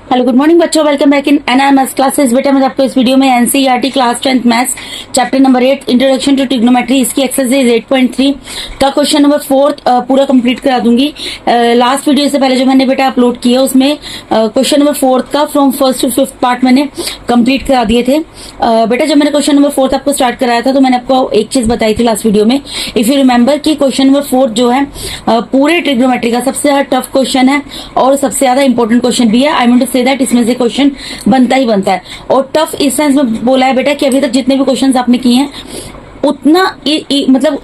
Hello good morning बच्चों, welcome back in NRMS classes. बेटा मैं आपको इस वीडियो में NCERT class 10th maths chapter number 8 introduction to trigonometry इसकी एक्सरसाइज 8.3 का क्वेश्चन नंबर 4 पूरा कंप्लीट करा दूंगी। लास्ट वीडियो से पहले जो मैंने बेटा अपलोड किया उसमें क्वेश्चन नंबर 4 का from first to fifth part मैंने कंप्लीट करा दिए थे। बेटा जब मैंने क्वेश्चन नंबर 4 आपको स्टार्ट कराया था तो मैंने आपको एक चीज बताई थी लास्ट वीडियो में, इफ यू रिमेंबर कि क्वेश्चन नंबर 4 जो है पूरे ट्रिग्नोमेट्री का सबसे ज्यादा टफ क्वेश्चन है और सबसे ज्यादा इंपॉर्टेंट क्वेश्चन भी है। I mean to say that इसमें से क्वेश्चन बनता ही बनता है। और टफ इस सेंस में बोला है बेटा कि अभी तक जितने भी क्वेश्चंस आपने किए हैं उतना मतलब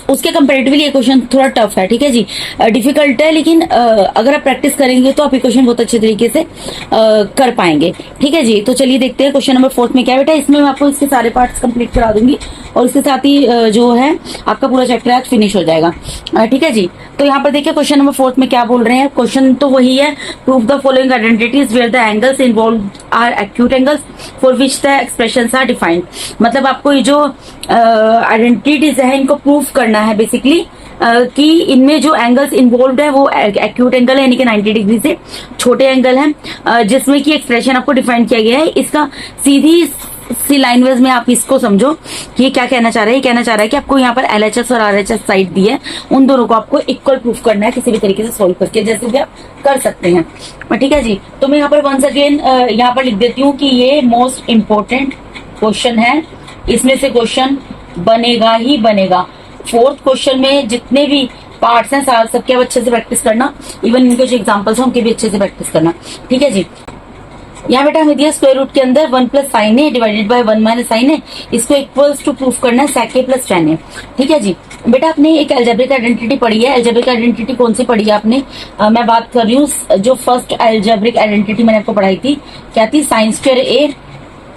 उसके कंपैरेटिवली ये क्वेश्चन थोड़ा टफ है, ठीक है जी, डिफिकल्ट है, लेकिन अगर आप प्रैक्टिस करेंगे तो आप ये क्वेश्चन बहुत अच्छे तरीके से कर पाएंगे, ठीक है जी। तो चलिए देखते हैं क्वेश्चन नंबर 4 में क्या बेटा। इसमें मैं आपको इसके सारे पार्ट्स कंप्लीट करा दूंगी और इसके साथ ही जो है आपका पूरा चैप्टर आज फिनिश हो जाएगा, ठीक है जी। तो यहाँ पर देखिए क्वेश्चन नंबर 4 में क्या बोल रहे हैं। क्वेश्चन तो वही है, prove the following identities where the angles involve are acute angles for which the expressions are defined. मतलब आपको ये जो आइडेंटिटीज है इनको प्रूव करना है बेसिकली कि इनमें जो एंगल्स इन्वॉल्व है वो एक्यूट एंगल है यानी कि 90 डिग्री से छोटे एंगल है, जिसमें कि एक्सप्रेशन आपको डिफाइन किया गया है। इसका सीधी सी लाइन वेज में आप इसको समझो कि ये क्या कहना चाह रहा है। ये कहना चाह रहा है कि आपको यहाँ पर एलएचएस और आरएचएस साइड दी है, उन दोनों को आपको इक्वल प्रूफ करना है किसी भी तरीके से सोल्व करके, जैसे भी आप कर सकते हैं, ठीक है जी। तो मैं यहाँ पर वंस अगेन यहाँ पर लिख देती हूँ कि ये मोस्ट इंपॉर्टेंट क्वेश्चन है, इसमें से क्वेश्चन बनेगा ही बनेगा। फोर्थ क्वेश्चन में जितने भी पार्ट्स हैं सबके आप अच्छे से प्रैक्टिस करना, इवन इनके जो एग्जाम्पल्स हैं उनके भी अच्छे से प्रैक्टिस करना, ठीक है जी। यहाँ बेटा हमें दिया स्क्वायर रूट के अंदर 1 प्लस साइन है डिवाइडेड बाय 1 माइनस साइन है, इसको इक्वल्स टू प्रूफ करना है sec a plus tan a, ठीक है जी। बेटा आपने एक एल्जेब्रिक आइडेंटिटी पढ़ी है। एल्जेब्रिक आइडेंटिटी कौन सी पढ़ी है आपने? मैं बात कर रही हूँ जो फर्स्ट एल्जेब्रिक आइडेंटिटी मैंने आपको पढ़ाई थी, क्या थी? Sine square a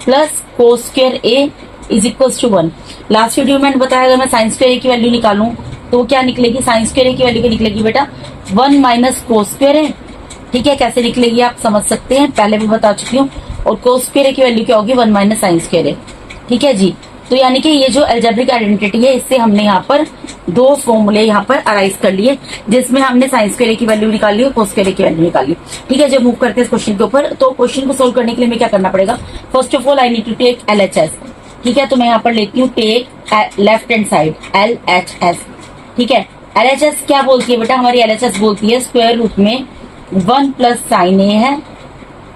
plus cos square a is equals to 1। Last video में मैंने बताया अगर मैं साइन स्क्वायर a की वैल्यू निकालूं तो क्या निकलेगी? साइन स्क्वायर a की वैल्यू क्या निकलेगी बेटा? 1 माइनस कोस स्क्वायर a, ठीक है। कैसे निकलेगी आप समझ सकते हैं, पहले भी बता चुकी हूँ। और कोस स्क्वायर की वैल्यू क्या होगी? 1 माइनस साइन स्क्वायर, ठीक है जी। तो यानी कि ये जो एल्जेब्रिक आइडेंटिटी है इससे हमने यहाँ पर दो फॉर्मूले यहाँ पर अराइज कर लिए, जिसमें हमने साइन स्क्वायर की वैल्यू निकाली और कोस स्क्वायर की वैल्यू निकाली, ठीक है। जब मूव करते हैं इस क्वेश्चन के ऊपर तो क्वेश्चन को सोल्व करने के लिए हमें क्या करना पड़ेगा? First of all I need to take LHS, ठीक है। तो मैं यहाँ पर लेती हूँ take left hand side LHS, ठीक है। एलएचएस क्या बोलती है बेटा? हमारी एलएचएस बोलती है स्क्वायर रूट में 1 प्लस साइन ए है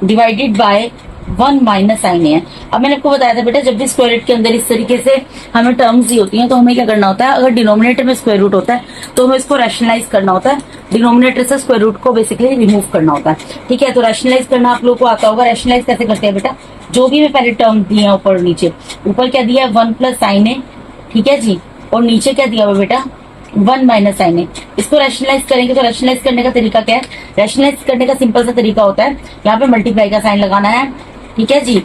डिवाइडेड बाय 1 माइनस साइन ए है। अब मैंने आपको बताया था बेटा जब भी स्क्वायर रूट के अंदर इस तरीके से हमें टर्म्स दी होती हैं तो हमें क्या करना होता है, अगर डिनोमिनेटर में स्क्वायर रूट होता है तो हमें इसको रैशनलाइज करना होता है, डिनोमिनेटर से स्क्वायर रूट को बेसिकली रिमूव करना होता है, ठीक है। तो रैशनलाइज करना आप लोगों को आता होगा। रैशनलाइज कैसे करते हैं बेटा? जो भी मैं पहले टर्म दी है ऊपर नीचे, ऊपर क्या दिया है? 1 प्लस साइन ए, ठीक है जी, और नीचे क्या दिया हुआ बेटा? 1 माइनस साइन ए। इसको रैशनलाइज करेंगे तो रैशनलाइज करने का तरीका क्या है? रैशनलाइज करने का सिंपल सा तरीका होता है, यहाँ पे मल्टीप्लाई का साइन लगाना है, ठीक है जी।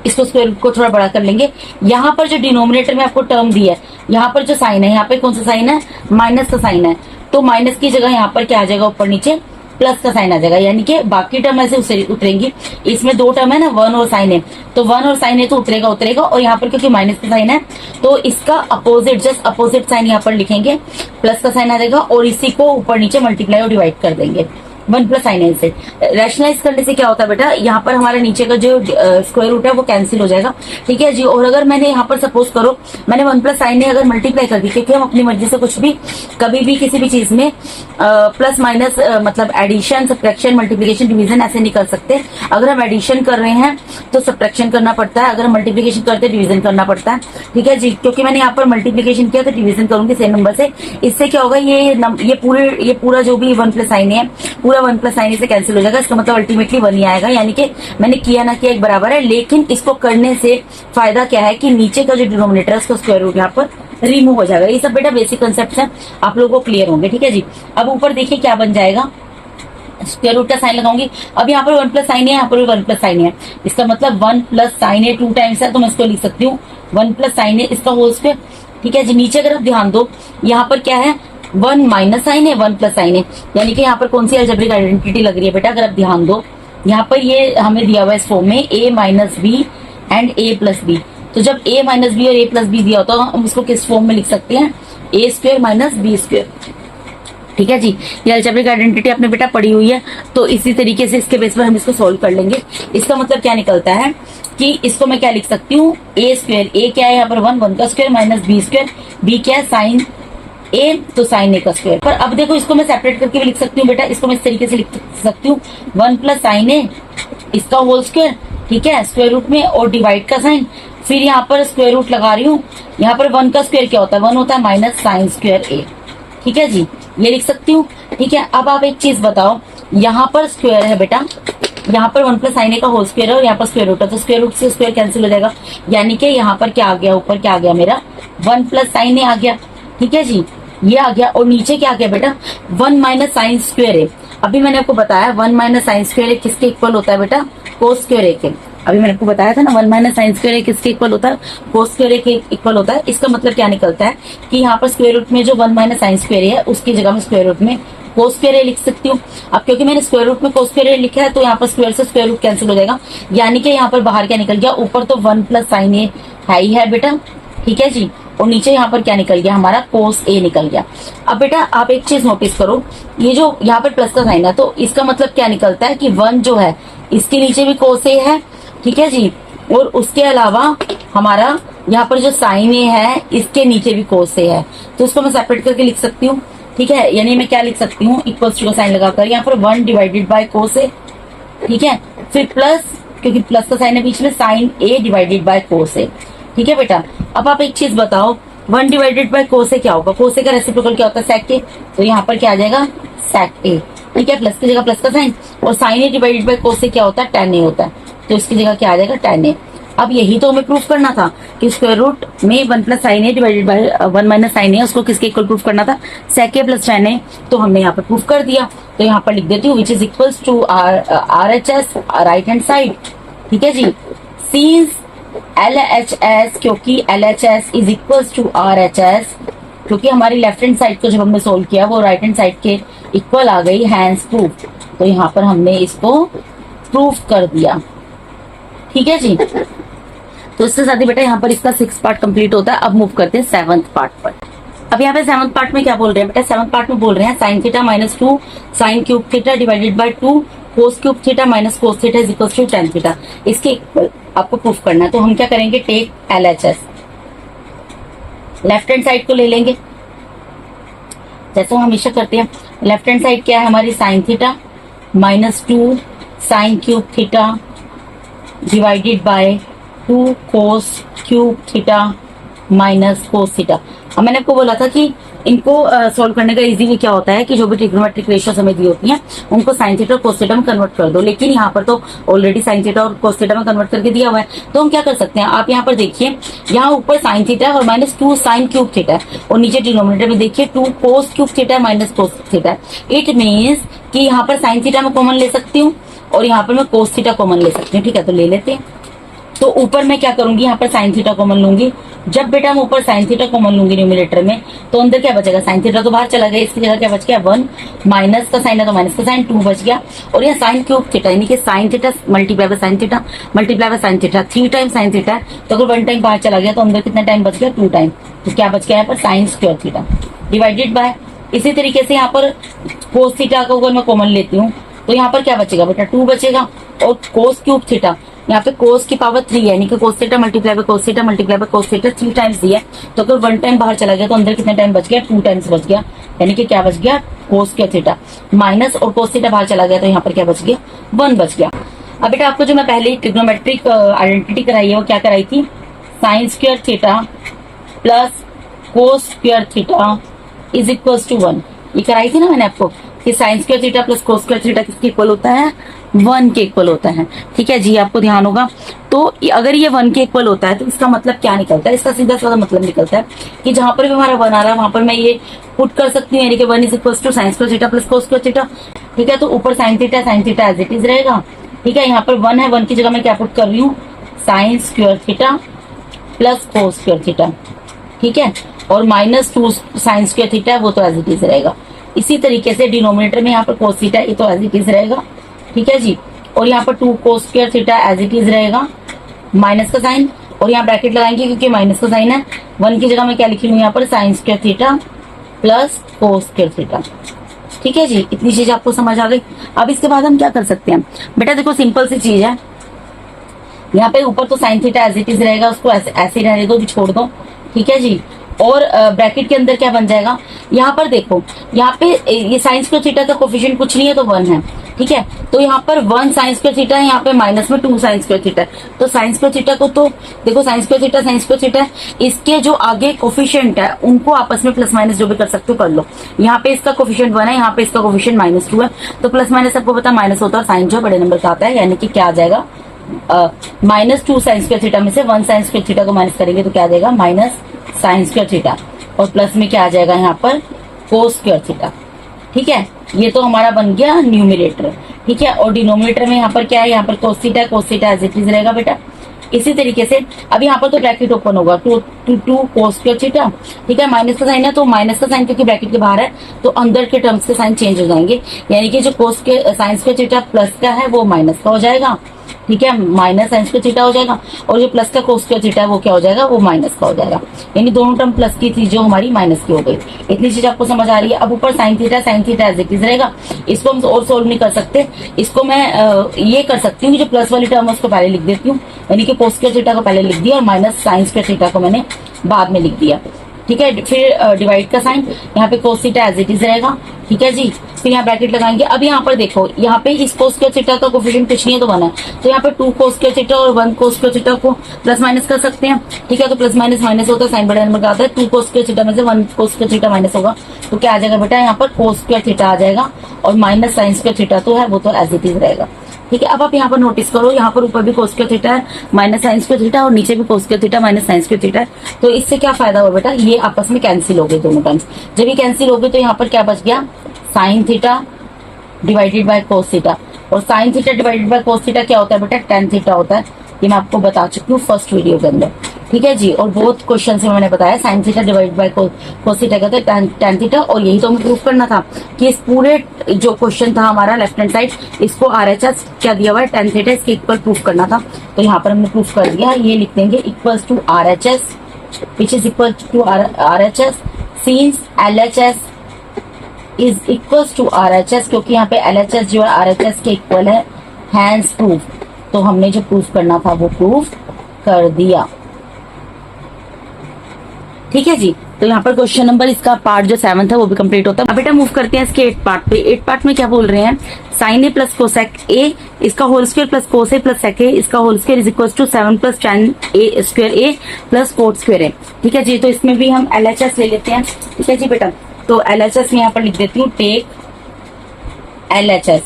इसको स्क्वायर रूट को थोड़ा बड़ा कर लेंगे। यहाँ पर जो डिनोमिनेटर में आपको टर्म दी है, यहाँ पर जो साइन है, यहाँ पे कौन सा साइन है? माइनस का साइन है। तो माइनस की जगह यहाँ पर क्या आ जाएगा? ऊपर नीचे प्लस का साइन आ जाएगा, यानी कि बाकी टर्म ऐसे उतरेंगी। इसमें दो टर्म है ना, 1 और साइन है, तो 1 और साइन है तो उतरेगा। और यहाँ पर क्योंकि माइनस का साइन है तो इसका अपोजिट, जस्ट अपोजिट साइन यहाँ पर लिखेंगे, प्लस का साइन आ जाएगा और इसी को ऊपर नीचे मल्टीप्लाई और डिवाइड कर देंगे 1 प्लस साइन ए से। रैशनलाइज करने से क्या होता है बेटा? यहाँ पर हमारे नीचे का जो स्क्वायर रूट है वो कैंसिल हो जाएगा, ठीक है जी। और अगर मैंने यहाँ पर सपोज करो मैंने 1 प्लस साइन ए अगर मल्टीप्लाई कर दी, क्योंकि हम अपनी मर्जी से कुछ भी कभी भी किसी भी चीज में प्लस माइनस मतलब एडिशन, सब्ट्रैक्शन, मल्टीप्लीकेशन, डिवीजन ऐसे नहीं कर सकते। अगर हम एडिशन कर रहे हैं तो सब्ट्रैक्शन करना पड़ता है, अगर हम मल्टीप्लीकेशन करते हैं डिवीजन करना पड़ता है, ठीक है जी। क्योंकि मैंने यहाँ पर मल्टीप्लीकेशन किया तो डिवीजन करूंगी सेम नंबर से। इससे क्या होगा? ये पूरा जो भी 1 प्लस साइन है पूरा 1 प्लस साइन से कैंसिल हो जाएगा। इसका मतलब अल्टीमेटली 1 ही आएगा, यानी कि मैंने किया ना किया एक बराबर है। लेकिन इसको करने से फायदा क्या है कि नीचे का जो डिनोमिनेटर है उसका स्क्वायर रूट यहाँ पर रिमूव हो जाएगा। ये सब बेटा बेसिक कंसेप्ट है, आप लोगों को क्लियर होंगे, ठीक है जी। अब ऊपर देखिए क्या बन जाएगा, स्क्वायर रूट का साइन लगाऊंगी। अब यहाँ पर 1 प्लस साइन है, यहाँ पर 1 प्लस साइन है, इसका मतलब 1 प्लस साइन है 2 टाइम्स है, तो मैं इसको लिख सकती हूँ 1 प्लस साइन है इसका होल स्क्वायर, ठीक है जी। नीचे अगर आप ध्यान दो यहाँ पर क्या है? 1 माइनस साइन है 1 प्लस साइन है, यानी कि यहाँ पर कौन सी अलजेब्रिक आइडेंटिटी लग रही है बेटा? अगर आप ध्यान दो यहाँ पर ये हमें दिया हुआ है इस फॉर्म में a minus b and a plus b. तो जब a माइनस बी और a प्लस बी दिया होता है हम उसको किस फॉर्म में लिख सकते हैं? a square minus b square, ठीक है जी। ये अलजेब्रिक आइडेंटिटी आपने बेटा पढ़ी हुई है, तो इसी तरीके से इसके बेस पर हम इसको सोल्व कर लेंगे। इसका मतलब क्या निकलता है कि इसको मैं क्या लिख सकती हूँ, ए स्क्वायर, ए क्या है यहाँ पर 1 का square minus b square, b क्या है साइन ए, तो साइन ए का स्क्वायर। पर अब देखो इसको मैं सेपरेट करके भी लिख सकती हूँ बेटा, इसको मैं इस तरीके से लिख सकती हूँ 1 प्लस साइन ए इसका होल स्क्वायर, ठीक है, स्क्वायर रूट में, और डिवाइड का साइन, फिर यहाँ पर स्क्वायर रूट लगा रही हूँ। यहाँ पर 1 का स्क्वायर क्या होता है, 1 होता है माइनस साइन स्क्वायर ए, ठीक है जी, ये लिख सकती हूँ। ठीक है, अब आप एक चीज बताओ, यहाँ पर स्क्वायर है बेटा, यहाँ पर 1 प्लस साइन ए का होल स्क्वायर है और यहाँ पर स्क्वायर रूट है, तो स्क्वायर रूट से स्क्वायर कैंसिल हो जाएगा, यानी कि यहाँ पर क्या आ गया, ऊपर क्या आ गया मेरा 1 प्लस साइन ए आ गया, ठीक है जी, ये आ गया। और नीचे क्या आ गया बेटा 1 माइनस साइन स्क्वायर ए। अभी मैंने आपको बताया 1 माइनस साइन स्क्वायर ए किसके इक्वल होता है बेटा, कोस स्क्वायर ए के। अभी मैंने आपको बताया था ना 1 माइनस साइन स्क्वायर ए किसके इक्वल होता है, कोस स्क्वायर ए के इक्वल होता है। इसका मतलब क्या निकलता है कि यहाँ पर स्क्वायर रूट में जो 1 माइनस साइन स्क्वायर है उसकी जगह में स्क्वायर रूट में कोस स्क्वायर ए लिख सकती हूँ। अब क्योंकि मैंने स्क्वायर रूट में कोस स्क्वायर ए लिखा है तो यहाँ पर स्क्वायर से स्क्वायर रूट कैंसिल हो जाएगा, यानी कि यहाँ पर बाहर क्या निकल गया, ऊपर तो 1 प्लस साइन ए है ही है बेटा, ठीक है जी, और नीचे यहाँ पर क्या निकल गया, हमारा कोस ए निकल गया। अब बेटा आप एक चीज नोटिस करो, ये जो यहाँ पर प्लस का साइन है तो इसका मतलब क्या निकलता है कि 1 जो है इसके नीचे भी कोस ए है, ठीक है जी, और उसके अलावा हमारा यहाँ पर जो साइन ए है इसके नीचे भी कोस ए है, तो इसको मैं सेपरेट करके लिख सकती हूँ, ठीक है, यानी मैं क्या लिख सकती हूँ, इक्वल्स टू का साइन लगाकर यहाँ पर 1 डिवाइडेड बाय कोस ए, ठीक है, फिर प्लस, क्योंकि प्लस का साइन है बीच में, sine A divided by cos A, ठीक है बेटा। अब आप एक चीज बताओ 1 डिवाइडेड बाय कोस ए क्या होगा, कोस ए का रेसिप्रोकल क्या होता है, सेक ए, तो यहाँ पर क्या आ जाएगा सेक ए, ठीक है, प्लस की जगह प्लस का साइन, और sine A divided by cos A क्या होता है, tan ए होता है, तो इसकी जगह क्या आ जाएगा tan ए। अब यही तो हमें प्रूफ करना था कि स्क्वायर रूट में 1 plus sine A divided by 1 minus sine A, उसको किसके इक्वल प्रूफ करना था, सेक ए प्लस tan ए, तो हमने यहाँ पर प्रूफ कर दिया। तो यहाँ पर लिख देती हूँ which is equals to RHS right hand side, ठीक है जी, सीन्स LHS, क्योंकि LHS is equals to RHS, क्योंकि हमारी लेफ्ट हैंड साइड को जब हमने सोल्व किया वो राइट हैंड साइड के इक्वल आ गई, हैंस प्रूफ, तो यहाँ पर हमने इसको प्रूफ कर दिया, ठीक है जी। तो इसके साथ ही बेटा यहाँ पर इसका 6th पार्ट कंप्लीट होता है। अब मूव करते हैं 7th पार्ट पर। अब यहाँ पे 7th पार्ट में क्या बोल रहे हैं बेटा, 7th पार्ट में बोल रहे हैं sine theta minus 2 sine cube theta divided by 2 cos cube theta minus cos theta is equal to tan theta, इसके इक्वल आपको प्रूफ करना है। तो हम क्या करेंगे, take LHS, left hand side को ले लेंगे जैसे हम हमेशा करते हैं। लेफ्ट हैंड साइड क्या है हमारी, sign theta minus 2 sine cube theta divided by 2 cos cube theta minus cos theta. अब मैंने आपको बोला था कि इनको सॉल्व करने का इजी वे क्या होता है कि जो भी ट्रिग्नोमेट्रिक रेशियो हमें दी होती हैं उनको साइन थीटा और कोस थीटा में कन्वर्ट कर दो, लेकिन यहाँ पर तो ऑलरेडी साइन थीटा और कोस थीटा में कन्वर्ट करके दिया हुआ है, तो हम क्या कर सकते हैं, आप यहाँ पर देखिए, यहाँ ऊपर साइन थीटा और माइनस 2 साइन क्यूब थीटा है, और नीचे डिनोमिनेटर में देखिए 2 cos cube theta minus cos theta. It means कि यहाँ पर साइन थीटा में कॉमन ले सकती हूँ और यहाँ पर मैं कोस थीटा कॉमन ले सकती हूँ, ठीक है, तो ले लेते हैं। तो ऊपर मैं क्या करूंगी, यहाँ पर साइन थीटा कॉमन लूंगी। जब बेटा मैं ऊपर साइन थीटा कॉमन लूंगी न्यूमरेटर में, तो अंदर क्या बचेगा, साइन थीटा तो बाहर चला गया, इसकी जगह क्या बच गया 1, माइनस का साइन है तो माइनस का साइन 2 बच गया, और यहाँ साइन क्यूब थीटा यानी कि sine theta multiply by sine theta multiply by sine theta 3 time sine theta, तो अगर 1 टाइम बाहर चला गया तो अंदर कितना टाइम बच गया 2 टाइम, तो क्या बच गया यहाँ पर sign square theta divided bye. इसी तरीके से यहाँ पर कोस थीटा को अगर मैं कॉमन लेती हूँ तो यहाँ पर क्या बचेगा बेटा 2 बचेगा, और कोस क्यूब थीटा यहाँ पे कोस की पावर 3 यानी कि cos theta multiply by cos theta multiply by cos theta 3 times दिया, तो अगर 1 टाइम बाहर चला गया तो अंदर कितना टाइम बच गया 2 टाइम्स बच गया, यानी कि क्या बच गया कोस स्क्वायर थीटा माइनस, और कोस थीटा बाहर चला गया तो यहाँ पर क्या बच गया 1 बच गया। अब बेटा आपको जो मैं पहले ट्रिग्नोमेट्रिक आइडेंटिटी कराई है वो क्या कराई थी, sine square theta plus cos square theta is equal to 1, ये कराई थी ना मैंने आपको कि sine square theta plus cos square theta किसके इक्वल होता है, 1 के इक्वल होता है, ठीक है जी, आपको ध्यान होगा। तो अगर ये 1 के इक्वल होता है तो इसका मतलब क्या निकलता है, इसका सीधा साधा मतलब निकलता है कि जहां पर भी हमारा 1 आ रहा है वहां पर मैं ये पुट कर सकती हूँ, यानी कि 1 is equal to sine square theta plus cos square theta, ठीक है, तो ऊपर sine theta as it is रहेगा, ठीक है, यहाँ पर 1 है, 1 की जगह मैं क्या पुट कर रही हूँ, sign square theta plus cos square theta, ठीक है, और माइनस 2 साइन स्क्वायर थीटा वो तो एज इट इज रहेगा। इसी तरीके से डिनोमिनेटर में यहाँ पर कोस थीटा ये तो एज इट इज रहेगा, ठीक है जी, और यहाँ पर 2 cos square theta as it is रहेगा, माइनस का साइन, और यहाँ ब्रैकेट लगाएंगे क्योंकि माइनस का साइन है, 1 की जगह मैं क्या लिखी हूँ यहाँ पर sign square theta plus cos square theta, ठीक है जी, इतनी चीज आपको समझ आ गई। अब इसके बाद हम क्या कर सकते हैं बेटा, देखो सिंपल सी चीज है। यहाँ पे ऊपर तो sine theta as it is रहेगा, उसको ऐसे ही रहने दो, भी छोड़ दो, ठीक है जी। और ब्रैकेट के अंदर क्या बन जाएगा, यहाँ पर देखो, यहाँ पे ये साइन स्क्वायर थीटा का कोफिशिएंट कुछ नहीं है तो 1 है, ठीक है। तो यहाँ पर 1 साइन स्क्वायर थीटा है, यहाँ पे माइनस में 2 साइन स्क्वायर थीटा है। तो साइन स्क्वायर थीटा को तो देखो, साइन स्क्वायर थीटा इसके जो आगे कोफिशिएंट है उनको आपस में प्लस माइनस जो भी कर सकते हो कर लो। यहाँ पे इसका कोफिशिएंट 1 है, यहाँ पे इसका कोफिशिएंट -2 है, तो प्लस माइनस आपको पता माइनस होता है, साइन जो बड़े नंबर का आता है, यानी कि क्या आ जाएगा, -2 साइन स्क्वायर थीटा में से 1 साइन स्क्वायर थीटा को माइनस करेंगे तो क्या आ जाएगा, माइनस साइन स्क्वायर थीटा, और प्लस में क्या आ जाएगा यहाँ पर कोस स्क्वायर थीटा, ठीक है। ये तो हमारा बन गया न्यूमिनेटर, ठीक है। और डिनोमिनेटर में यहाँ पर क्या है, यहाँ पर cos theta as it is रहेगा बेटा। इसी तरीके से अब यहाँ पर तो ब्रैकेट ओपन होगा, 2 कोस स्क्वायर थीटा, ठीक है। माइनस का साइन है तो माइनस का साइन क्योंकि ब्रैकेट के बाहर है तो अंदर के टर्म्स के साइन चेंज हो जाएंगे, यानी कि जो कोस के साइन स्क्वायर थीटा प्लस का है वो माइनस का हो जाएगा, ठीक है, माइनस साइन स्क्वायर थीटा हो जाएगा, और जो प्लस का कोस स्क्वायर थीटा है वो क्या हो जाएगा, वो माइनस का हो जाएगा, यानी दोनों टर्म प्लस की थी जो हमारी माइनस की हो गई। इतनी चीज आपको समझ आ रही है। अब ऊपर sine theta as it is रहेगा, इसको हम और सोल्व नहीं कर सकते, इसको मैं ये कर सकती हूँ, जो प्लस वाली टर्म है उसको पहले लिख देती हूँ, यानी कि कोस स्क्वायर थीटा को पहले लिख दिया और माइनस साइन स्क्वायर थीटा को मैंने बाद में लिख दिया, ठीक है। फिर डिवाइड का साइन, यहाँ पे cos theta as it is रहेगा, ठीक है जी। फिर यहाँ ब्रैकेट लगाएंगे। अब यहाँ पर देखो, यहाँ पे इस कोस स्क्वायर थीटा का कोफिशिएंट कुछ नहीं है तो 1 है, तो यहाँ पे 2 कोस स्क्वायर थीटा और 1 कोस स्क्वायर थीटा को प्लस माइनस कर सकते हैं, ठीक है। तो प्लस माइनस माइनस होता है, साइन बड़ा नंबर का आता है, 2 कोस स्क्वायर थीटा में से 1 कोस स्क्वायर थीटा माइनस होगा तो क्या आ जाएगा बेटा, यहाँ पर कोस स्क्वायर थीटा आ जाएगा, और माइनस साइन स्क्वायर थीटा तो है वो तो एज इट इज रहेगा, ठीक है। अब आप यहाँ पर नोटिस करो, यहाँ पर ऊपर भी कोस स्क्वायर थीटा है माइनस साइन स्क्वायर थीटा, और नीचे भी कोस square theta minus sign square theta है। तो इससे क्या फायदा हुआ बेटा, ये आपस में कैंसिल हो गए दोनों टर्म्स। जब ये कैंसिल हो गए तो यहाँ पर क्या बच गया, sine theta divided by cos theta, और sine theta divided by cos theta क्या होता है बेटा, tan थीटा होता है। ये मैं आपको बता चुकी हूँ फर्स्ट वीडियो के अंदर, ठीक है जी। और बहुत क्वेश्चन में मैंने बताया sign theta divided by cos theta क्या होता है, tan थीटा। और यही तो हमें प्रूफ करना था कि इस पूरे जो क्वेश्चन था हमारा लेफ्ट हैंड साइड, इसको RHS क्या दिया हुआ है, tan थीटा, इसके इक्वल प्रूफ करना था। तो यहाँ पर हमने प्रूफ कर दिया, ये लिख देंगे equals to RHS which is equal to RHS since LHS is equals to RHS, क्योंकि यहाँ पे LHS जो है RHS के इक्वल है, हैंस प्रूफ। तो हमने जो प्रूफ करना था वो प्रूफ कर दिया, ठीक है जी। तो यहाँ पर क्वेश्चन नंबर इसका पार्ट जो 7 था वो भी कंप्लीट होता है। अब बेटा मूव करते हैं इसके 8 पार्ट पे। 8 पार्ट में क्या बोल रहे हैं, sine A plus cosec A इसका whole square plus cos A plus sec A इसका whole square is equal to 7 plus tan A square A plus cot square A, ठीक है जी। तो इसमें भी हम LHS ले लेते हैं, ठीक है जी बेटा। तो LHS में यहाँ पर लिख देती हूँ, टेक LHS।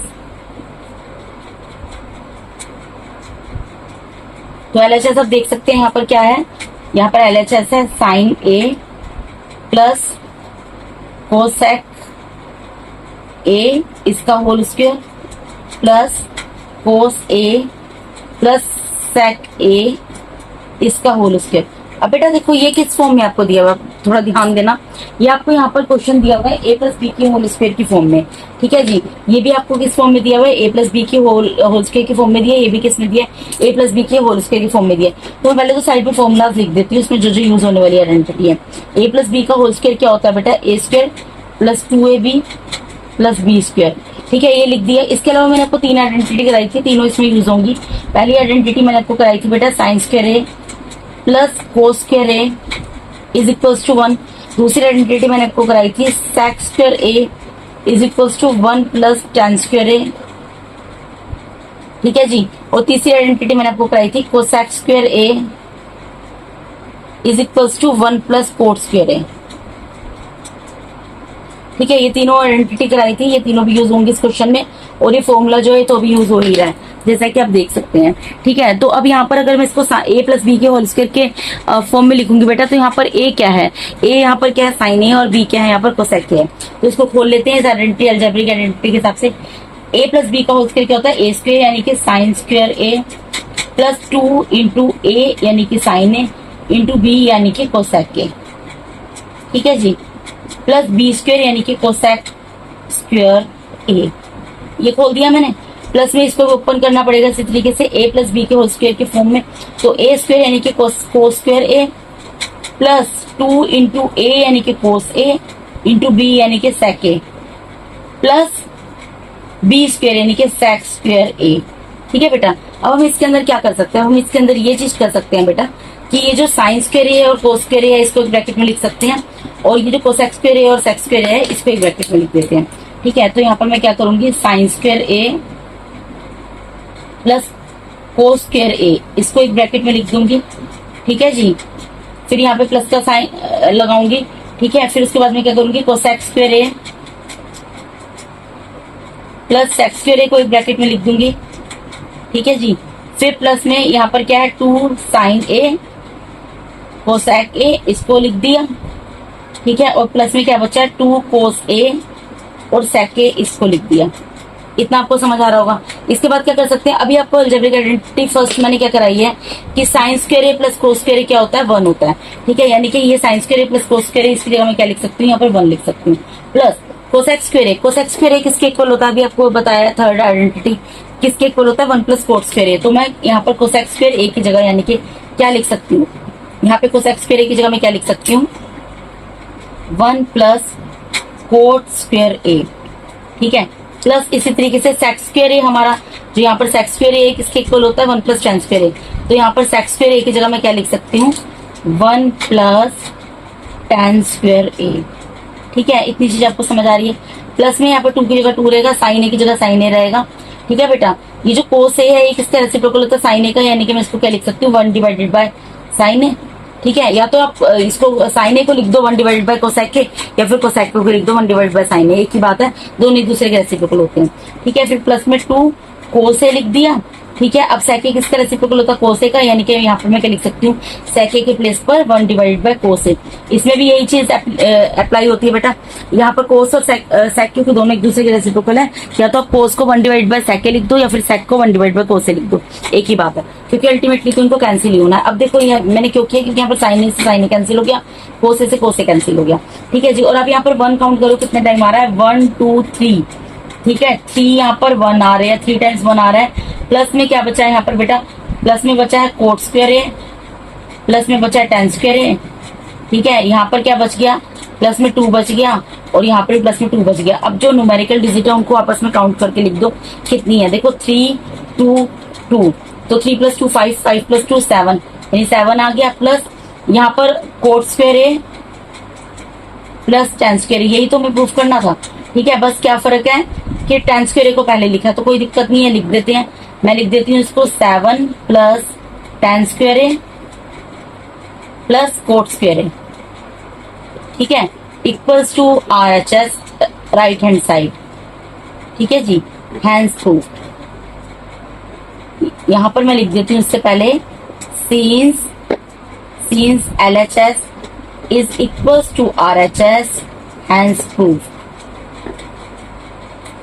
तो LHS आप देख सकते हैं यहाँ पर क्या है, यहाँ पर LHS है sine A plus cosec A इसका whole square plus cos A plus sec A इसका होल स्क्वायर। अब बेटा देखो ये किस फॉर्म में आपको दिया हुआ है, थोड़ा ध्यान देना। ये आपको यहाँ पर क्वेश्चन दिया हुआ है a प्लस बी के होल स्क्वायर की फॉर्म में, ठीक है जी। ये भी आपको किस फॉर्म में दिया हुआ है, a प्लस बी के होल स्क्वायर की फॉर्म में दिया है, ये भी किस में दिया है, a प्लस बी के होल स्क्वायर की फॉर्म में दिया है। तो मैं पहले तो साइड में फॉर्मुलाज लिख देती हूँ, उसमें जो जो यूज होने वाली आइडेंटिटी है। a प्लस बी का होल स्क्वायर क्या होता है बेटा, a square plus 2ab plus B square, ठीक है, ये लिख दिया। इसके अलावा मैंने आपको 3 आइडेंटिटी कराई थी, तीनों इसमें यूज होंगी। पहली आइडेंटिटी मैंने आपको कराई थी बेटा sine square A plus cos square A is equals to 1। दूसरी आइडेंटिटी मैंने आपको कराई थी sec square A is equals to 1 plus tan square A, ठीक है जी। और तीसरी आइडेंटिटी मैंने आपको कराई थी cosec square A is equals to 1 plus cot square A, ठीक है। ये तीनों आइडेंटिटी कराई थी, ये तीनों भी यूज होंगी इस क्वेश्चन में, और ये फॉर्मूला जो है तो भी यूज हो ही रहा है जैसा कि आप देख सकते हैं, ठीक है। तो अब यहाँ पर अगर मैं इसको a प्लस बी के होल स्क्वायर के फॉर्म में लिखूंगी बेटा, तो यहाँ पर a क्या है, a यहाँ पर क्या है साइन ए, और b क्या है यहाँ पर कोसेक है। तो इसको खोल लेते हैं इस आइडेंटिटी अलजेब्रिक आइडेंटिटी के हिसाब से। a प्लस बी का होल स्क्वायर क्या होता है, a स्क्वायर यानी कि sine square a plus 2 into A यानी कि साइन ए इंटू बी यानी कि कोसेक ए, ठीक है जी, प्लस बी स्क्वायर यानी कि कोसेक स्क्वायर ए। ये खोल दिया मैंने। प्लस में इसको ओपन करना पड़ेगा इसी तरीके से a प्लस बी के होल स्क्वायर के फॉर्म में। तो a स्क्वायर यानी कि कोस square A plus 2 into A यानी कि कोस ए इंटू बी यानी कि सेक ए, प्लस बी स्क्वायर यानी कि सेक स्क्वायर ए। ठीक है बेटा, अब हम इसके अंदर क्या कर सकते हैं, हम इसके अंदर ये चीज कर सकते हैं बेटा कि ये जो साइन स्क्वायर ए और कोस स्क्वायर ए है इसको एक ब्रैकेट में लिख सकते हैं, और ये जो कोसेक स्क्वायर ए और सेक स्क्वायर है इसको एक ब्रैकेट में लिख देते हैं। ठीक है, तो यहाँ पर मैं क्या करूंगी, sign square A plus cos square A इसको एक ब्रैकेट में लिख दूंगी। ठीक है जी, फिर यहाँ पे प्लस का साइन लगाऊंगी। ठीक है, फिर उसके बाद मैं क्या करूंगी, cosec square A plus sec square ए को एक ब्रैकेट में लिख दूंगी। ठीक है जी, फिर प्लस में यहाँ पर क्या है, 2 साइन ए कोसेक ए इसको लिख दिया। ठीक है, और प्लस में क्या बचा है, 2 कोस ए और सेक ए इसको लिख दिया। इतना आपको समझ आ रहा होगा। इसके बाद क्या कर सकते हैं, अभी आपको अलजेब्रिक आइडेंटिटी फर्स्ट मैंने क्या कराई है कि sine square A plus cos square ए क्या होता है, 1 होता है। ठीक है, यानी कि ये sign square A plus cos square ए इसकी जगह मैं क्या लिख सकती हूँ, यहाँ पर 1 लिख सकती हूँ। प्लस कोसेक स्क्वायर ए, कोसेक स्क्वायर ए किसके इक्वल होता है, अभी आपको बताया थर्ड आइडेंटिटी किसके इक्वल होता है, 1 प्लस कोट स्क्वायर ए। तो मैं यहाँ पर कोसेक स्क्वायर ए की जगह यानी कि क्या लिख सकती हूँ, यहाँ पे कोसेक स्क्वायर ए की जगह मैं क्या लिख सकती हूँ, 1 प्लस कोट स्क्वायर ए। ठीक है, प्लस इसी तरीके से सेक स्क्वायर ए हमारा जो यहाँ पर सेक स्क्वायर ए किसके इक्वल होता है, 1 प्लस टेन स्क्वायर ए। तो यहाँ पर सेक स्क्वायर ए की जगह मैं क्या लिख सकती हूँ, 1 प्लस टेन स्क्वायर ए। ठीक है, इतनी चीज आपको समझ आ रही है। प्लस में यहाँ पर 2 की जगह 2 रहेगा, साइन ए की जगह साइन ए रहेगा। ठीक है बेटा, ये जो कोस ए है ये किसका रेसिप्रोकल होता है, साइन ए का, यानी कि मैं इसको क्या लिख सकती हूँ, 1 डिवाइडेड बाय साइन ए। ठीक है, या तो आप इसको साइन ए को लिख दो 1 डिवाइडेड बाय कोसेक ए, या फिर कोसेक को लिख दो 1 डिवाइडेड बाय साइन ए, एक ही बात है, दोनों एक दूसरे के रेसिप्रोकल होते हैं। ठीक है, फिर प्लस में 2 कोस ए लिख दिया। ठीक है, अब सेक ए किसका रेसिप्रोकल होता है, कोस ए का, यानी कि यहाँ पर मैं क्या लिख सकती हूँ, सेक ए के प्लेस पर 1 डिवाइडेड बाय कोस ए। इसमें भी यही चीज अप्लाई होती है बेटा, यहाँ पर कोस और सेक क्योंकि दोनों एक दूसरे के रेसिप्रोकल है, या तो आप कोस को 1 डिवाइड बाय सेक ए लिख दो, या फिर सेक को 1 डिवाइड बाय कोस ए लिख दो, एक ही बात है, क्योंकि अल्टीमेटली तो इनको कैंसिल ही होना है। अब देखो मैंने क्यों किया, क्योंकि यहाँ पर साइन ए से साइन ए कैंसिल हो गया, कोस ए से कोस ए कैंसिल हो गया। ठीक है जी, और अब यहाँ पर 1 काउंट करो कितने टाइम आ रहा है, 1 2 3। ठीक है, 3 यहाँ पर 1 आ रहे हैं, 3 टाइम्स 1 आ रहा है। प्लस में क्या बचा है यहाँ पर बेटा, प्लस में बचा है कोट स्क्वायर ए, प्लस में बचा है टेन स्क्वायर ए। ठीक है, यहाँ पर क्या बच गया, प्लस में 2 बच गया, और यहाँ पर प्लस में 2 बच गया। अब जो न्यूमेरिकल डिजिट है उनको आपस में काउंट करके लिख दो कितनी है, देखो 3 2 2, तो 3 प्लस 2 5, 5 प्लस 2 7, यानी 7 आ गया। प्लस यहाँ पर coat square A plus tan square, यही तो हमें प्रूफ करना था। ठीक है, बस क्या फर्क है कि टेन स्क्वायर को पहले लिखा, तो कोई दिक्कत नहीं है, लिख देते हैं। मैं लिख देती हूँ इसको 7 plus tan square A plus cot square A. ठीक है, equals to RHS right hand side. ठीक है जी, हैंड्स प्रूफ। यहां पर मैं लिख देती हूँ इससे पहले since LHS is equals to RHS hands proof.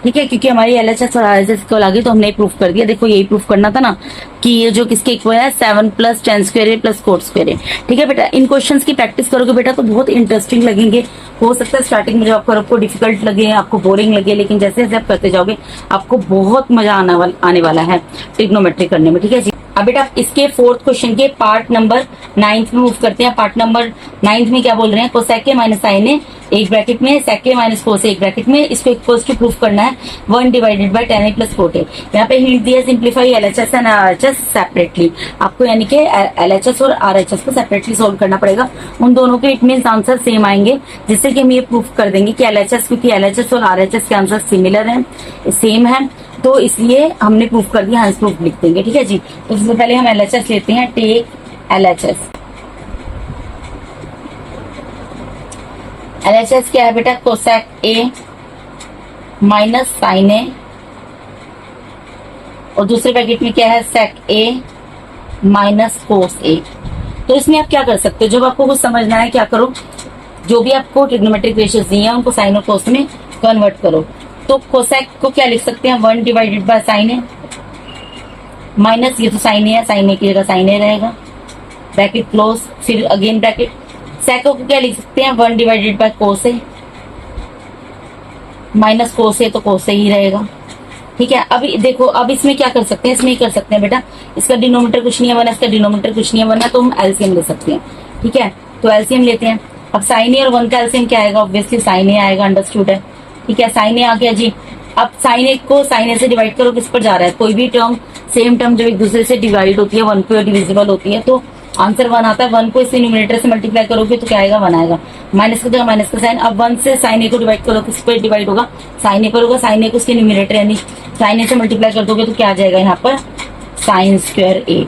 ठीक है, क्योंकि हमारी LHS और RHS को लगी तो हमने प्रूफ कर दिया। देखो यही प्रूफ करना था ना कि ये जो किसके इक्वल है, 7 plus tan square A plus cot square A. ठीक है बेटा, इन क्वेश्चंस की प्रैक्टिस करोगे बेटा तो बहुत इंटरेस्टिंग लगेंगे। हो सकता है स्टार्टिंग में जब आपको डिफिकल्ट लगे, आपको बोरिंग लगे, लेकिन जैसे जैसे आप करते जाओगे आपको बहुत मजा आने वाला है ट्रिग्नोमेट्री करने में। ठीक है जी, अब बेटा इसके 4th क्वेश्चन के पार्ट नंबर 9 में मूव करते हैं। पार्ट नंबर 9 में क्या बोल रहे हैं, कोसेक ए माइनस साइन ए एक ब्रैकेट में, सेक ए माइनस कोस ए एक ब्रैकेट में, इसको इक्वल्स टू प्रूफ करना है 1 divided by ten A plus cot ए। यहाँ पे हिंट दिया simplify LHS and RHS separately. आपको यानी कि LHS और RHS को सेपरेटली सोल्व करना पड़ेगा, उन दोनों के इट मीन्स आंसर सेम आएंगे, जिससे कि हम ये प्रूफ कर देंगे कि LHS, क्योंकि LHS और RHS के आंसर सिमिलर हैं, सेम है, तो इसलिए हमने प्रूफ कर दिया, हैंड्स प्रूफ लिख देंगे। ठीक है जी, तो सबसे पहले हम LHS लेते हैं। Take LHS। LHS क्या है बेटा, कोसेक ए माइनस साइन ए, और दूसरे पैकेट में क्या है, सेक ए माइनस कोस ए। तो इसमें आप क्या कर सकते हो, जब आपको कुछ समझना है क्या करो, जो भी आपको ट्रिग्नोमेट्रिक रेशियोज दिए हैं उनको साइन और कोस में कन्वर्ट करो। तो कोसेक को क्या लिख सकते हैं, 1 divided by sine A minus, ये तो साइन ए है, साइन ए की जगह साइन ए रहेगा, ब्रैकेट क्लोज, फिर अगेन ब्रैकेट। सेक को क्या लिख सकते हैं, 1 divided by cos A minus cos A, तो कोस ए ही रहेगा। ठीक है, अभी देखो अब इसमें क्या कर सकते हैं, इसमें ही कर सकते हैं बेटा, इसका डिनोमिनेटर कुछ नहीं है 1, इसका डिनोमिनेटर कुछ नहीं है 1 है, तो हम एलसीएम ले सकते हैं। ठीक है, तो एलसीएम लेते हैं। अब साइन ए और 1 का एलसीएम क्या आएगा, ऑब्वियसली साइन ए आएगा, अंडरस्टूड है। ठीक है, साइन ए आ गया जी। अब साइन ए को साइन ए से डिवाइड करो, किस पर जा रहा है, कोई भी टर्म सेम टर्म जब एक दूसरे से डिवाइड होती है, वन पे डिविजिबल होती है तो आंसर वन आता है। वन को इससे न्यूमरेटर से मल्टीप्लाई करोगे तो क्या आएगा, वन आएगा। माइनस की जगह माइनस का साइन। अब वन से साइन ए को डिवाइड करो, किस पर डिवाइड होगा, साइन ए पर होगा। साइन ए को उसके न्यूमरेटर यानी साइन ए से मल्टीप्लाई कर दोगे तो क्या आ जाएगा यहाँ पर, साइन स्क्वायर ए।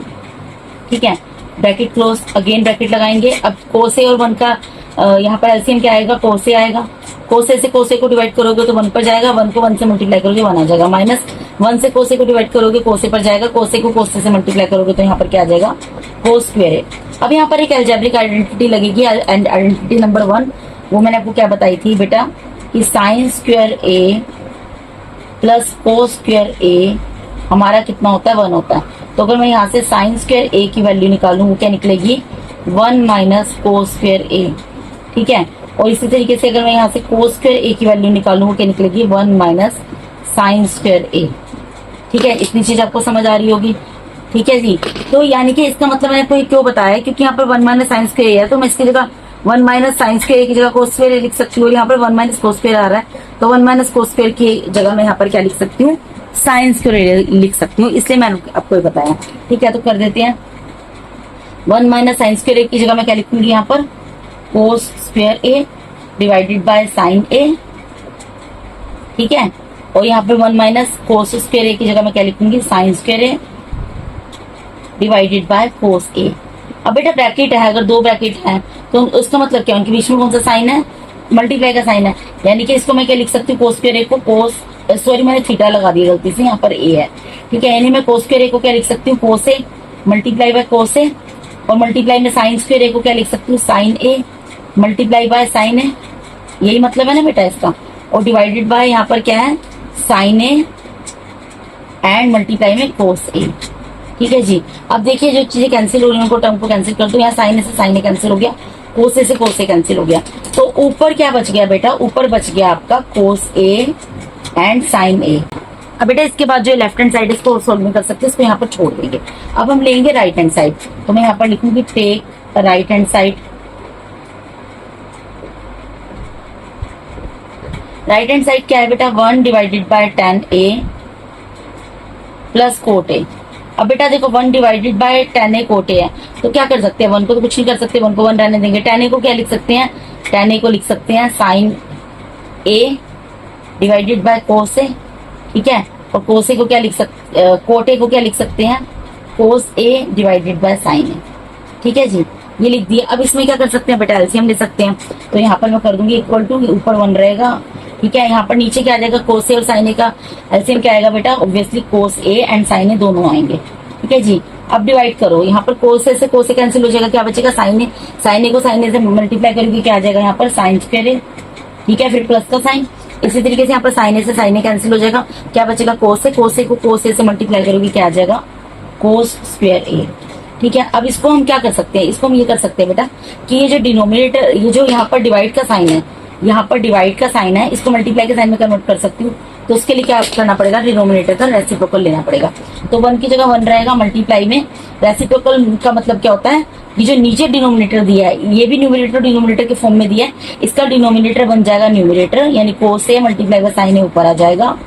ठीक है, ब्रैकेट क्लोज, अगेन ब्रैकेट लगाएंगे। अब कोस ए और वन का यहाँ पर एलसीएम क्या आएगा, कोस ए आएगा। कोस ए से कोस ए को डिवाइड करोगे तो वन पर जाएगा, वन को वन से मल्टीप्लाई करोगे वन आ जाएगा। माइनस वन से कोस ए को डिवाइड करोगे कोस ए पर जाएगा, कोस ए को कोस ए से मल्टीप्लाई करोगे तो यहाँ पर क्या आ जाएगा, कोस स्क्वायर ए। अब यहाँ पर एक अलजेब्रिक आइडेंटिटी लगेगी, एंड आइडेंटिटी नंबर 1 वो मैंने आपको क्या बताई थी बेटा, कि sine square A plus cos square ए हमारा कितना होता है, 1 होता है। तो अगर मैं यहाँ से साइन स्क्वायर ए की वैल्यू निकालूं वो क्या निकलेगी, 1 माइनस कोस स्क्वायर ए। ठीक है, और इसी तरीके से अगर मैं यहाँ से कोस स्क्वायर ए की वैल्यू निकालूं वो क्या निकलेगी, 1 माइनस साइन स्क्वायर ए। ठीक है, इतनी चीज आपको समझ आ रही होगी। ठीक है जी, तो यानी कि इसका मतलब मैंने आपको क्यों बताया, क्योंकि यहाँ पर 1 माइनस साइन स्क्वायर ए है तो मैं इसकी जगह 1 माइनस साइन स्क्वायर ए की जगह कोस स्क्वायर ए लिख सकती हूँ। यहाँ पर 1 माइनस कोस स्क्वायर आ रहा है तो 1 माइनस कोस स्क्वायर की जगह मैं यहाँ पर क्या लिख सकती हूँ, साइन स्क्वायर लिख सकती हूँ, इसलिए मैंने आपको ये बताया। ठीक है, तो कर देते हैं। 1 माइनस साइन स्क्वायर ए की जगह मैं क्या लिखूंगी यहाँ पर, cos square A divided by sine A. ठीक है, और यहाँ पे 1 माइनस कोस स्क्वायर ए की जगह मैं क्या लिखूंगी, sine square A divided by cos A. अब बेटा ब्रैकेट है, अगर 2 ब्रैकेट है तो उसका मतलब क्या, उनके बीच में कौन सा साइन है, मल्टीप्लाई का साइन है। यानी कि इसको मैं क्या लिख सकती हूँ, कोस स्क्वायर ए को कोस, सॉरी मैंने थीटा लगा दिया गलती से, यहाँ पर ए है। ठीक है, यानी मैं कोस स्क्वायर ए को क्या लिख सकती हूँ, कोस ए मल्टीप्लाई बाय कोस ए, और मल्टीप्लाई में साइन स्क्वायर ए को क्या लिख सकती हूँ, sine A multiply by sine A. यही मतलब है ना बेटा इसका। और डिवाइडेड बाय यहाँ पर क्या है, साइन ए एंड मल्टीप्लाई में कोस ए। ठीक है जी, अब देखिए जो चीजें कैंसिल हो रही है उनको टर्म को कैंसिल कर दो। यहाँ साइन ए से साइन ए कैंसिल हो गया, कोस ए से कोस ए कैंसिल हो गया, तो ऊपर क्या बच गया बेटा, ऊपर बच गया आपका कोस ए एंड साइन ए। अब बेटा इसके बाद जो लेफ्ट हैंड साइड इसको सोल्व नहीं कर सकते, इसको यहाँ पर छोड़ देंगे। अब हम लेंगे राइट हैंड साइड, तो मैं यहाँ पर लिखूंगी take right hand side. Right hand side क्या है बेटा, 1 divided by tan a plus cot A. अब बेटा देखो 1 divided by tan a cot A है तो क्या कर सकते हैं, 1 को तो कुछ नहीं कर सकते, 1 को 1 रहने देंगे। tan a को क्या लिख सकते हैं, tan a को लिख सकते हैं sine a divided by cos A. ठीक है, और कोस ए को क्या लिख सकते, कोट ए को क्या लिख सकते हैं, कोस ए डिवाइडेड बाय साइन ए। ठीक है जी, ये लिख दिया। अब इसमें क्या कर सकते हैं बेटा, एलसीएम ले सकते हैं। तो यहाँ पर मैं कर दूंगी इक्वल टू, ऊपर 1 रहेगा। ठीक है, यहाँ पर नीचे क्या आ जाएगा, कोस ए और साइन ए का एलसीएम क्या आएगा बेटा, obviously cos A and sine A दोनों आएंगे। ठीक है जी, अब डिवाइड करो, यहाँ पर कोस ए से कोस ए कैंसिल हो जाएगा, क्या बचेगा, साइन ए। साइन ए को साइन ए से मल्टीप्लाई करोगे क्या आ जाएगा यहाँ पर, साइन स्क्वायर ए। ठीक है, फिर प्लस का साइन। इसी तरीके से यहाँ पर साइन ए से साइन ए कैंसिल हो जाएगा, क्या बचेगा, कोस ए। कोस ए को कोस ए से मल्टीप्लाई करोगे क्या आ जाएगा, कोस स्क्वायर ए। ठीक है, अब इसको हम क्या कर सकते हैं, इसको हम ये कर सकते हैं बेटा कि ये जो डिनोमिनेटर, ये जो यहाँ पर डिवाइड का साइन है, यहाँ पर डिवाइड का साइन है, इसको मल्टीप्लाई के साइन में कन्वर्ट कर सकती हूँ। तो उसके लिए क्या करना पड़ेगा, डिनोमिनेटर का रेसिप्रोकल लेना पड़ेगा। तो 1 की जगह 1 रहेगा, मल्टीप्लाई में रेसिप्रोकल का मतलब क्या होता है, ये जो नीचे डिनोमिनेटर दिया है ये भी न्यूमरेटर डिनोमिनेटर के फॉर्म में दिया है, इसका डिनोमिनेटर बन जाएगा न्यूमरेटर, यानी कोस ए मल्टीप्लाई बाय साइन ए ऊपर आ जाएगा,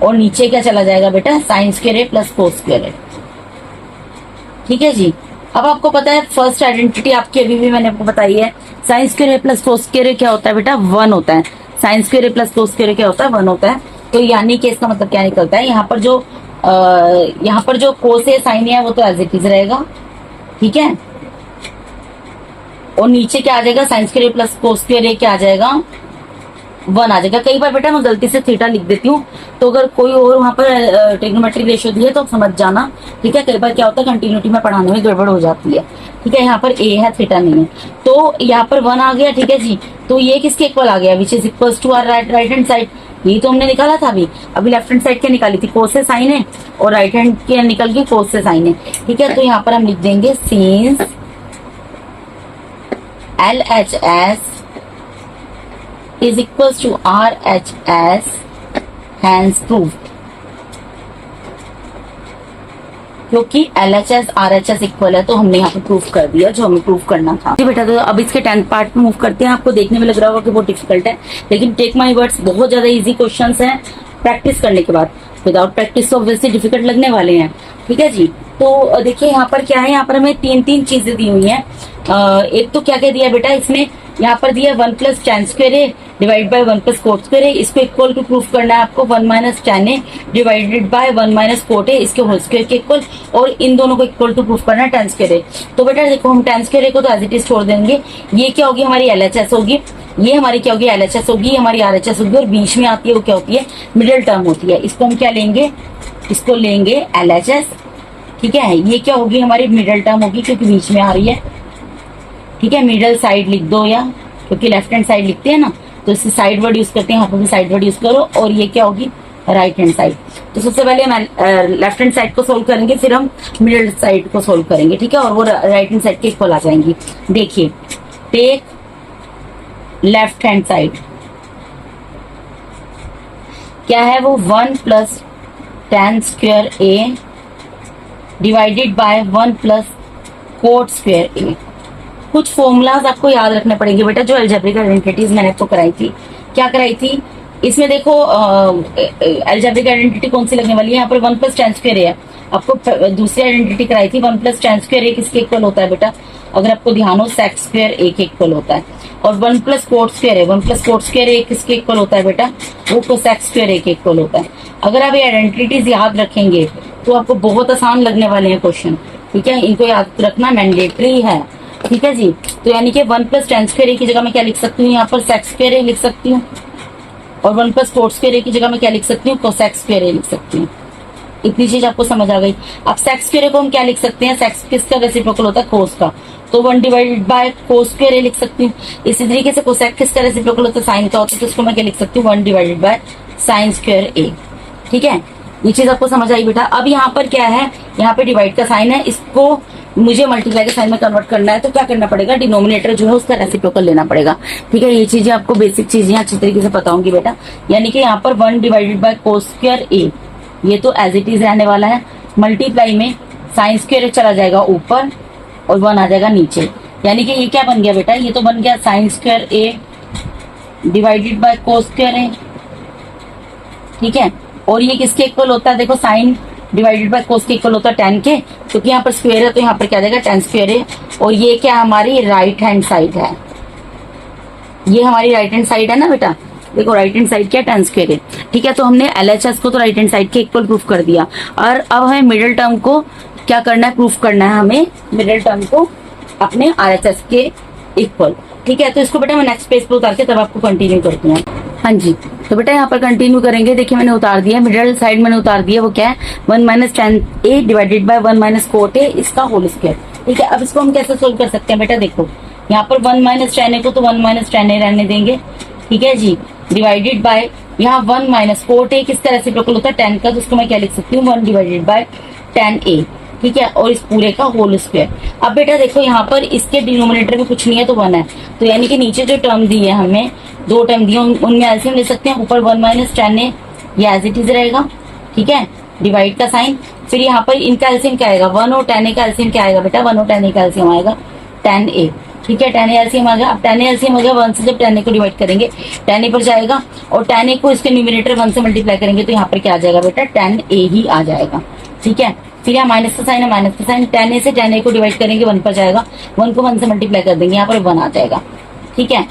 और नीचे क्या चला जाएगा बेटा, sine square A plus cos square A. ठीक है जी, अब आपको पता है फर्स्ट आइडेंटिटी आपकी अभी भी मैंने आपको बताई है, sign square A plus cos square ए क्या होता है बेटा, 1 होता है। Sign square A plus cos square ए क्या होता है, 1 होता है। तो यानी कि इसका मतलब क्या निकलता है, यहाँ पर जो कोस ए साइन ए है वो तो एज इट इज रहेगा। ठीक है, और नीचे क्या आ जाएगा, sign square A plus cos square ए क्या आ जाएगा, 1 आ जाएगा। कई बार बेटा मैं गलती से थीटा लिख देती हूँ, तो अगर कोई और वहां पर ट्रिग्नोमेट्रिक रेशियो दिए तो समझ जाना। ठीक है, कई बार क्या होता है कंटिन्यूटी में पढ़ाने में गड़बड़ हो जाती है। ठीक है, यहाँ पर ए है, थीटा नहीं है, तो यहाँ पर 1 आ गया। ठीक है जी, तो ये किसके इक्वल आ गया, which is equals to our right hand side. ये तो हमने निकाला था अभी लेफ्ट हैंड साइड क्या निकाली थी, कोस से साइन है, और राइट हैंड की निकल गई कोस से साइन है। ठीक है, तो यहाँ पर हम लिख देंगे since LHS is equals to RHS, hence proved। क्योंकि LHS RHS इक्वल है, तो हमने यहाँ पे प्रूफ कर दिया जो हमें प्रूफ करना था। जी बेटा, तो अब इसके 10th पार्ट में मूव करते हैं। आपको देखने में लग रहा होगा कि बहुत डिफिकल्ट है, लेकिन टेक माई वर्ड्स, बहुत ज्यादा इजी क्वेश्चंस हैं प्रैक्टिस करने के बाद। विदाउट प्रैक्टिस तो ऑब्वियसली डिफिकल्ट लगने वाले हैं। ठीक है जी, तो देखिए यहाँ पर क्या है, यहाँ पर हमें तीन चीजें दी हुई हैं। एक तो क्या क्या दिया बेटा इसमें, यहाँ पर दिया 1 plus tan square A divide by 1 plus cot square A. इसको इक्वल टू प्रूफ करना है आपको 1 minus tan A divided by 1 minus cot A, इसके होल स्क्वायर के इक्वल, और इन दोनों को इक्वल टू प्रूफ करना है tan स्क्वायर ए। तो बेटा देखो, हम tan स्क्वायर ए को तो एज इट इज छोड़ देंगे। ये क्या होगी, हमारी LHS होगी, ये हमारी क्या होगी, LHS होगी, ये हमारी RHS होगी, और बीच में आती है वो क्या होती है, मिडिल टर्म होती है। इसको हम क्या लेंगे, इसको लेंगे LHS। ठीक है, ये क्या होगी, हमारी मिडिल टर्म होगी क्योंकि बीच में आ रही है। ठीक है, मिडल साइड लिख दो, या क्योंकि लेफ्ट हैंड साइड लिखते हैं ना, तो इससे साइड वर्ड यूज करते हैं, यहाँ पर भी साइड वर्ड यूज करो। और ये क्या होगी, राइट हैंड साइड। तो सबसे पहले हम लेफ्ट हैंड साइड को सोल्व करेंगे, फिर हम मिडिल साइड को सोल्व करेंगे। ठीक है, और वो राइट हैंड साइड के इक्वल आ जाएंगी। देखिए, टेक लेफ्ट हैंड साइड, क्या है वो, 1 plus tan square A divided by 1 plus cot square A. कुछ फॉर्मूलाज आपको याद रखने पड़ेंगे बेटा, जो अलजेब्रिक आइडेंटिटीज मैंने आपको कराई थी। क्या कराई थी इसमें, देखो अलजेब्रिक आइडेंटिटी कौन सी लगने वाली है, यहाँ पर 1 प्लस tan स्क्वायर है। आपको दूसरी आइडेंटिटी कराई थी 1 प्लस tan स्क्वायर ए किसके इक्वल होता है बेटा, अगर आपको ध्यान हो, sec स्क्वायर ए के इक्वल होता है। और 1 प्लस कोट स्क्वायर है, 1 प्लस कोट स्क्वायर ए किसके इक्वल होता है बेटा, वो cosec स्क्वायर ए के इक्वल होता है। अगर आप ये आइडेंटिटीज याद रखेंगे तो आपको बहुत आसान लगने वाले हैं क्वेश्चन। ठीक है, इनको याद रखना मैंडेटरी है। ठीक है जी, तो यानी कि 1 प्लस tan स्क्वायर ए की जगह मैं क्या लिख सकती हूँ, यहाँ पर sec स्क्वायर ए लिख सकती हूँ, और 1 प्लस कोट स्क्वायर ए की जगह मैं क्या लिख सकती हूँ, cosec स्क्वायर ए लिख सकती हूँ। इतनी चीज आपको समझ आ गई। अब sec स्क्वायर ए को हम क्या लिख सकते हैं, sec किसका रेसिप्रोकल होता है, cos का, तो 1 डिवाइडेड बाय cos स्क्वायर ए लिख सकती हूँ। इसी तरीके से cosec किसका रेसिप्रोकल होता है, sin का होता है, तो उसको मैं क्या लिख सकती हूँ, 1 divided bye sin square A. ठीक है, ये चीज आपको समझ आई बेटा। अब यहाँ पर क्या है, यहाँ पे डिवाइड का साइन है, इसको मुझे मल्टीप्लाई के साइन में कन्वर्ट करना है, तो क्या करना पड़ेगा, डिनोमिनेटर जो है उसका रेसिप्रोकल लेना पड़ेगा। ठीक है, ये चीजें आपको बेसिक चीजें अच्छी तरीके से पता होंगी बेटा। यानी कि यहाँ पर 1 डिवाइडेड बाय कोस स्क्वायर ए, ये तो एज इट इज रहने वाला है, मल्टीप्लाई में साइन स्क्वायर चला जाएगा ऊपर और 1 आ जाएगा नीचे। यानी कि ये क्या बन गया बेटा, ये तो बन गया sine square A divided by cos square A. ठीक है, और ये किसके इक्वल होता है, देखो साइन डिवाइडेड बाय कोस के इक्वल होता है tan के, क्योंकि यहाँ पर स्क्वायर है तो यहाँ पर क्या जाएगा, tan स्क्वायर है। और ये क्या हमारी राइट हैंड साइड है, ये हमारी राइट हैंड साइड है ना बेटा, देखो राइट हैंड साइड क्या tan स्क्वायर है। ठीक है, तो हमने LHS को तो राइट हैंड साइड के इक्वल प्रूफ कर दिया, और अब हमें मिडिल टर्म को क्या करना है, प्रूफ करना है हमें मिडिल टर्म को अपने RHS के इक्वल। ठीक है, तो इसको बेटा मैं नेक्स्ट पेज पे उतार के तब आपको कंटिन्यू करती हूँ। हाँ जी, तो बेटा यहाँ पर कंटिन्यू करेंगे। देखिए मैंने उतार दिया, मिडिल साइड मैंने उतार दिया, वो क्या है 1 minus tan A divided by 1 minus cot ए, इसका होल स्क्वायर। ठीक है, अब इसको हम कैसे सोल्व कर सकते हैं बेटा, देखो यहाँ पर 1 माइनस tan ए को तो 1 माइनस tan ए रहने देंगे। ठीक है जी, डिवाइडेड बाय यहाँ 1 माइनस कोट ए किसका रेसिप्रोकल होता है, tan का, तो उसको मैं क्या लिख सकती हूँ, 1 डिवाइडेड बाय tan ए। ठीक है, और इस पूरे का होल स्क्वायर। अब बेटा देखो यहाँ पर इसके डिनोमिनेटर में कुछ नहीं है तो 1 है, तो यानी कि नीचे जो टर्म दी है हमें, 2 टर्म दी है, उनमें एलसीएम ले सकते हैं। ऊपर 1 माइनस tan ए, ये एज इट इज रहेगा। ठीक है, डिवाइड का साइन, फिर यहाँ पर इनका एलसीएम क्या आएगा, 1 और tan ए का एलसीएम क्या आएगा बेटा, 1 और tan ए का एलसीएम आएगा tan ए। ठीक है, tan ए एलसीएम आ गया। अब tan ए एलसीएम हो गया, 1 से जब tan ए को डिवाइड करेंगे tan ए पर जाएगा, और tan ए को इसके न्यूमरेटर 1 से मल्टीप्लाई करेंगे तो यहाँ पर क्या आ जाएगा बेटा, tan ए ही आ जाएगा। ठीक है, फिर यहाँ माइनस का साइन है, माइनस का साइन, tan ए से tan ए को डिवाइड करेंगे 1 पर जाएगा, 1 को 1 से मल्टीप्लाई कर देंगे, यहाँ पर 1 आ जाएगा। ठीक है,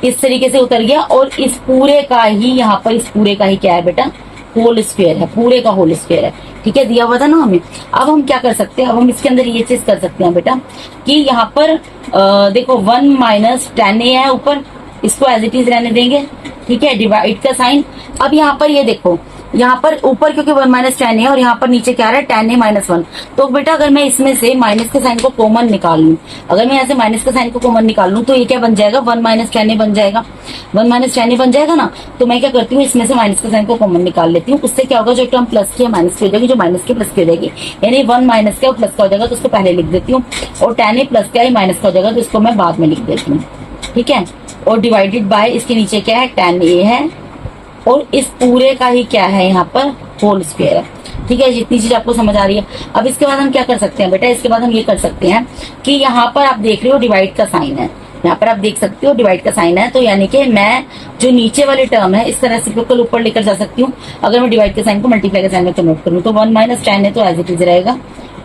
इस तरीके से उतर गया, और इस पूरे का ही यहाँ पर, इस पूरे का ही क्या है बेटा, होल स्क्वायर है, पूरे का होल स्क्वायर है। ठीक है, दिया हुआ था ना हमें। अब हम क्या कर सकते हैं, अब हम इसके अंदर ये चीज कर सकते हैं बेटा कि यहाँ पर देखो 1 माइनस tan ए है ऊपर, इसको एज इट इज रहने देंगे। ठीक है, डिवाइड का साइन। अब यहाँ पर ये देखो, यहाँ पर ऊपर क्योंकि 1 माइनस tan ए, और यहाँ पर नीचे क्या है tan ए माइनस 1, तो बेटा अगर मैं इसमें से माइनस के साइन को कॉमन निकाल लूं, अगर मैं यहाँ से माइनस के साइन को कॉमन निकाल लूं तो ये क्या बन जाएगा, 1 माइनस tan ए बन जाएगा। 1 माइनस tan ए बन जाएगा ना, तो मैं क्या करती हूँ, इसमें से माइनस के साइन को कॉमन निकाल लेती हूँ। उससे क्या होगा, जो टर्म प्लस की है माइनस की हो जाएगी, जो माइनस की प्लस की हो जाएगी, यानी 1 माइनस का प्लस का हो जाएगा, तो उसको पहले लिख देती हूँ, और tan ए प्लस का माइनस का हो जाएगा, तो इसको मैं बाद में लिख देती हूँ। ठीक है, और डिवाइडेड बाय इसके नीचे क्या है, tan ए है, और इस पूरे का ही क्या है यहाँ पर होल स्क्वायर है। ठीक है, जितनी चीज आपको समझ आ रही है। अब इसके बाद हम क्या कर सकते हैं बेटा, इसके बाद हम ये कर सकते हैं कि यहाँ पर आप देख रहे हो डिवाइड का साइन है, यहाँ पर आप देख सकते हो डिवाइड का साइन है, तो यानी कि मैं जो नीचे वाले टर्म है इसका रेसिप्रोकल ऊपर लेकर जा सकती हूँ। अगर मैं डिवाइड के साइन को मल्टीप्लाई के साइन में कन्वर्ट करूँ तो 1 - tan है तो एज इट इज रहेगा,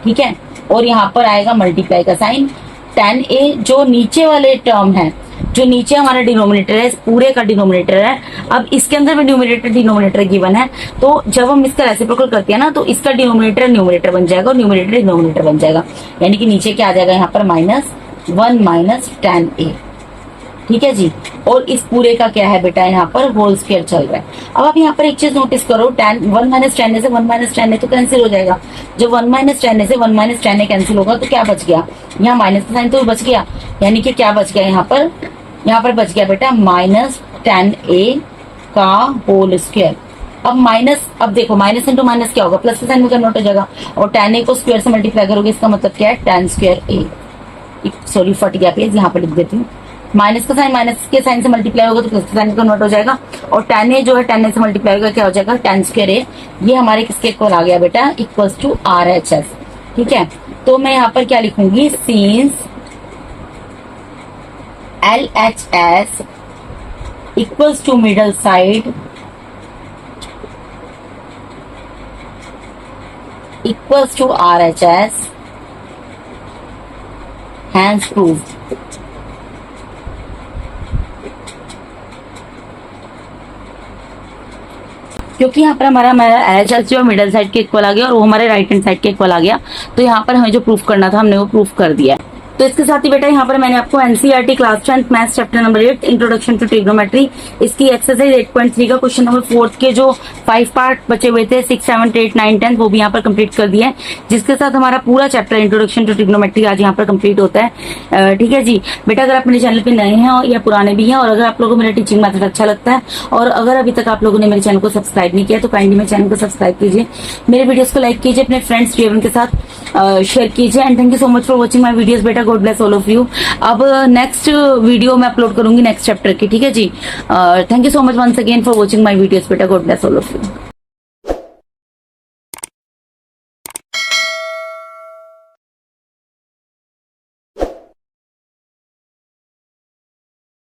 ठीक है। और यहाँ पर आएगा मल्टीप्लाई का साइन, tan a जो नीचे वाले टर्म है, जो नीचे हमारा डिनोमिनेटर है, इस पूरे का डिनोमिनेटर है। अब इसके अंदर में न्यूमरेटर डिनोमिनेटर गिवन है, तो जब हम इसका रेसिप्रोकल करते हैं ना तो इसका डिनोमिनेटर न्यूमरेटर बन जाएगा और न्यूमरेटर डिनोमिनेटर बन जाएगा, यानी कि नीचे क्या आ जाएगा यहाँ पर -1 - tan a, ठीक है जी। और इस पूरे का क्या है बेटा, यहाँ पर होल स्क्वायर चल रहा है। अब आप यहाँ पर एक चीज नोटिस करो, 1 - tan a से 1 - tan a तो कैंसिल हो जाएगा। जब 1 - tan a से 1 - tan a कैंसिल होगा तो क्या बच गया, यहाँ माइनस का साइन तो बच गया, यानी कि क्या बच गया यहाँ पर बच गया बेटा -tan a का होल स्क्वायर। अब देखो माइनस इंटू माइनस क्या होगा, प्लस के साइन में कन्वर्ट हो जाएगा, और tan a को स्क्वायर से मल्टीप्लाई करोगे, इसका मतलब क्या है tan स्क्वायर a। सॉरी फट गया पेज, यहाँ पर लिख देती हूँ। माइनस का साइन माइनस के साइन से मल्टीप्लाई होगा तो प्लस के साइन में कन्वर्ट हो जाएगा, और tan a जो है tan a से मल्टीप्लाई होगा क्या हो जाएगा tan स्क्वायर a। ये हमारे किसके इक्वल आ गया बेटा, इक्वल्स टू RHS, ठीक है। तो मैं यहाँ पर क्या लिखूंगी, since LHS equals to middle side equals to RHS, hence proved। क्योंकि यहाँ पर हमारा LHS जो मिडल साइड के इक्वल आ गया और वो हमारे राइट हैंड साइड के इक्वल आ गया, तो यहाँ पर हमें जो प्रूफ करना था हमने वो प्रूफ कर दिया है। तो इसके साथ ही बेटा यहाँ पर मैंने आपको NCERT class 10th maths chapter number 8 introduction to trigonometry इसकी एक्सरसाइज 8.3 का क्वेश्चन नंबर 4 के जो 5 पार्ट बचे हुए थे 6, 7, 8, 9, 10 वो भी यहाँ पर कंप्लीट कर दिया है, जिसके साथ हमारा पूरा चैप्टर इंट्रोडक्शन टू ट्रिग्नोमेट्री आज यहाँ पर कंप्लीट होता है। ठीक है जी बेटा, अगर आप मेरे चैनल पे नए हैं या पुराने भी हैं, और अगर आप लोगों को मेरा टीचिंग मेथड अच्छा लगता है, और अगर अभी तक आप लोगों ने मेरे चैनल को सब्सक्राइब नहीं किया तो काइंडली मेरे चैनल को सब्सक्राइब कीजिए, मेरे वीडियोस को लाइक कीजिए, अपने फ्रेंड्स के साथ शेयर कीजिए। And thank you so much for watching my videos बेटा, God bless all of you. अब नेक्स्ट वीडियो मैं अपलोड करूंगी नेक्स्ट चैप्टर की, ठीक है जी। Thank you so much once again for watching my videos बेटा, God bless all of you.